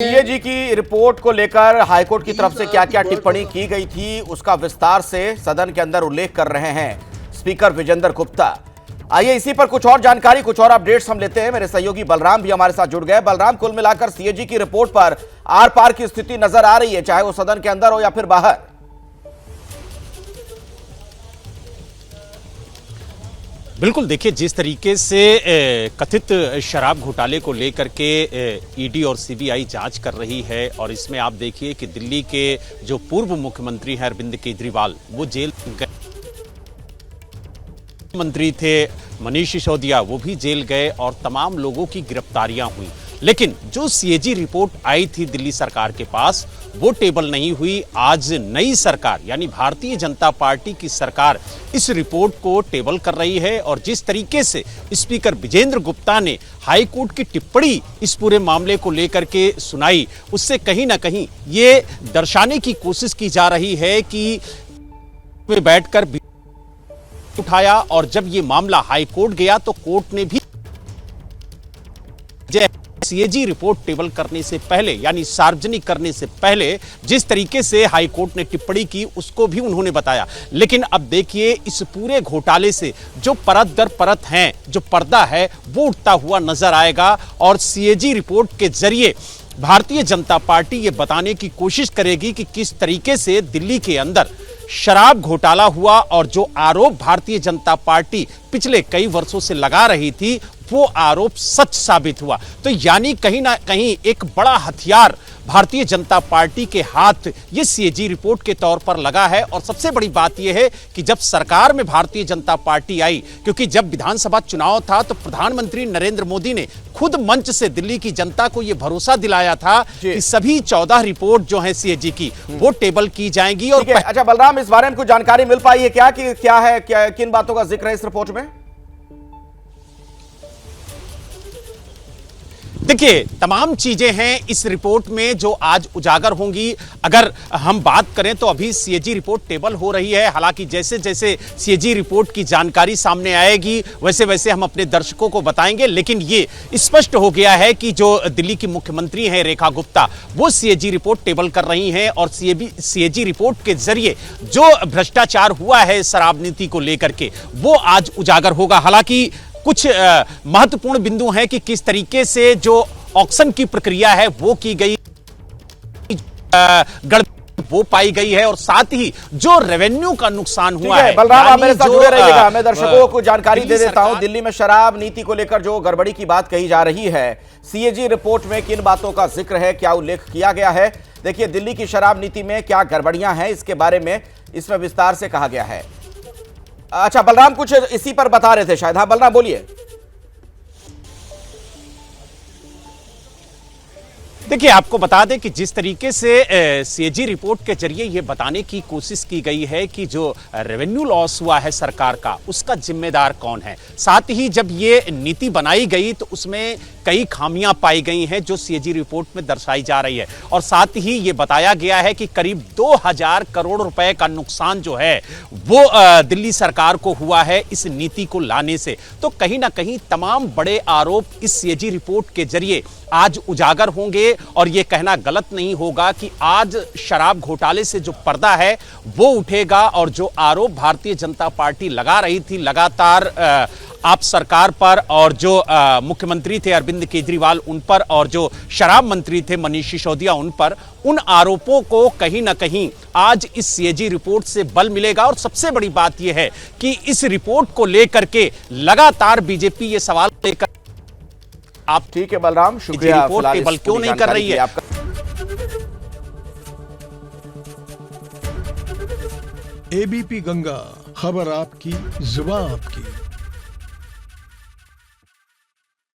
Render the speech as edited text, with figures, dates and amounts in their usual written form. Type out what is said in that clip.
CAG की report को लेकर हाईकोर्ट की तरफ से क्या क्या टिप्पणी की गई थी उसका विस्तार से सदन के अंदर उल्लेख कर रहे हैं स्पीकर विजेंद्र गुप्ता। आइए इसी पर कुछ और जानकारी, कुछ और अपडेट्स हम लेते हैं। मेरे सहयोगी बलराम भी हमारे साथ जुड़ गए। बलराम, कुल मिलाकर सीएजी की रिपोर्ट पर आर पार की स्थिति नजर आ रही है, चाहे वो सदन के अंदर हो या फिर बाहर। बिल्कुल, देखिए जिस तरीके से कथित शराब घोटाले को लेकर के ईडी और सीबीआई जांच कर रही है और इसमें आप देखिए कि दिल्ली के जो पूर्व मुख्यमंत्री हैं अरविंद केजरीवाल, वो जेल गए, मंत्री थे मनीष सिसोदिया वो भी जेल गए और तमाम लोगों की गिरफ्तारियां हुई। लेकिन जो सीएजी रिपोर्ट आई थी दिल्ली सरकार के पास वो टेबल नहीं हुई। आज नई सरकार यानी भारतीय जनता पार्टी की सरकार इस रिपोर्ट को टेबल कर रही है और जिस तरीके से स्पीकर विजेंद्र गुप्ता ने हाई कोर्ट की टिप्पणी इस पूरे मामले को लेकर के सुनाई, उससे कहीं ना कहीं ये दर्शाने की कोशिश की जा रही है कि वे बैठकर उठाया और जब ये मामला हाई कोर्ट गया तो कोर्ट ने भी सीएजी रिपोर्ट टेबल करने से पहले यानी सार्वजनिक करने से पहले जिस तरीके से हाई कोर्ट ने टिप्पणी की उसको भी उन्होंने बताया। लेकिन अब देखिए इस पूरे घोटाले से जो परत दर परत हैं, जो पर्दा है वो उठता हुआ नजर आएगा और सीएजी रिपोर्ट के जरिए भारतीय जनता पार्टी ये बताने की कोशिश करेगी कि किस तरीके से दिल्ली के अंदर शराब घोटाला हुआ और जो आरोप भारतीय जनता पार्टी पिछले कई वर्षों से लगा रही थी वो आरोप सच साबित हुआ। तो यानी कहीं ना कहीं एक बड़ा हथियार भारतीय जनता पार्टी के हाथ ये सीएजी रिपोर्ट के तौर पर लगा है। और सबसे बड़ी बात यह है कि जब सरकार में भारतीय जनता पार्टी आई, क्योंकि जब विधानसभा चुनाव था तो प्रधानमंत्री नरेंद्र मोदी ने खुद मंच से दिल्ली की जनता को यह भरोसा दिलाया था कि सभी 14 रिपोर्ट जो है सीएजी की वो टेबल की जाएंगी। और अच्छा बलराम, इस बारे में कुछ जानकारी मिल पाई है क्या कि क्या है, क्या किन बातों का जिक्र है इस रिपोर्ट में? देखिए तमाम चीजें हैं इस रिपोर्ट में जो आज उजागर होंगी। अगर हम बात करें तो अभी सीएजी रिपोर्ट टेबल हो रही है, हालांकि जैसे जैसे सीएजी रिपोर्ट की जानकारी सामने आएगी वैसे वैसे हम अपने दर्शकों को बताएंगे। लेकिन ये स्पष्ट हो गया है कि जो दिल्ली की मुख्यमंत्री हैं रेखा गुप्ता, वो सीएजी रिपोर्ट टेबल कर रही हैं और सीएजी रिपोर्ट के जरिए जो भ्रष्टाचार हुआ है शराब नीति को लेकर के वो आज उजागर होगा। हालांकि कुछ महत्वपूर्ण बिंदु हैं कि किस तरीके से जो ऑक्शन की प्रक्रिया है वो की गई, गड़बड़ी वो पाई गई है और साथ ही जो रेवेन्यू का नुकसान हुआ है। बलराम, आप मेरे साथ जुड़े रहिएगा, मैं दर्शकों को जानकारी दे देता हूं। दिल्ली में शराब नीति को लेकर जो गड़बड़ी की बात कही जा रही है, सीएजी रिपोर्ट में किन बातों का जिक्र है, क्या उल्लेख किया गया है। देखिए दिल्ली की शराब नीति में क्या गड़बड़ियां हैं इसके बारे में इसमें विस्तार से कहा गया है। अच्छा बलराम, कुछ इसी पर बता रहे थे शायद। हाँ बलराम बोलिए। देखिए आपको बता दें कि जिस तरीके से सीएजी रिपोर्ट के जरिए ये बताने की कोशिश की गई है कि जो रेवेन्यू लॉस हुआ है सरकार का उसका जिम्मेदार कौन है। साथ ही जब ये नीति बनाई गई तो उसमें कई खामियां पाई गई हैं जो सीएजी रिपोर्ट में दर्शाई जा रही है और साथ ही ये बताया गया है कि करीब 2000 करोड़ रुपए का नुकसान जो है वो दिल्ली सरकार को हुआ है इस नीति को लाने से। तो कहीं ना कहीं तमाम बड़े आरोप इस सीएजी रिपोर्ट के जरिए आज उजागर होंगे और यह कहना गलत नहीं होगा कि आज शराब घोटाले से जो पर्दा है वो उठेगा और जो आरोप भारतीय जनता पार्टी लगा रही थी लगातार आप सरकार पर और जो मुख्यमंत्री थे अरविंद केजरीवाल उन पर और जो शराब मंत्री थे मनीष सिसोदिया उन पर, उन आरोपों को कहीं ना कहीं आज इस सीएजी रिपोर्ट से बल मिलेगा। और सबसे बड़ी बात यह है कि इस रिपोर्ट को लेकर के लगातार बीजेपी ये सवाल लेकर आप ठीक है बलराम, शुक्रिया। रिपोर्ट टेबल क्यों नहीं कर रही है? एबीपी गंगा, खबर आपकी, जुबान आपकी।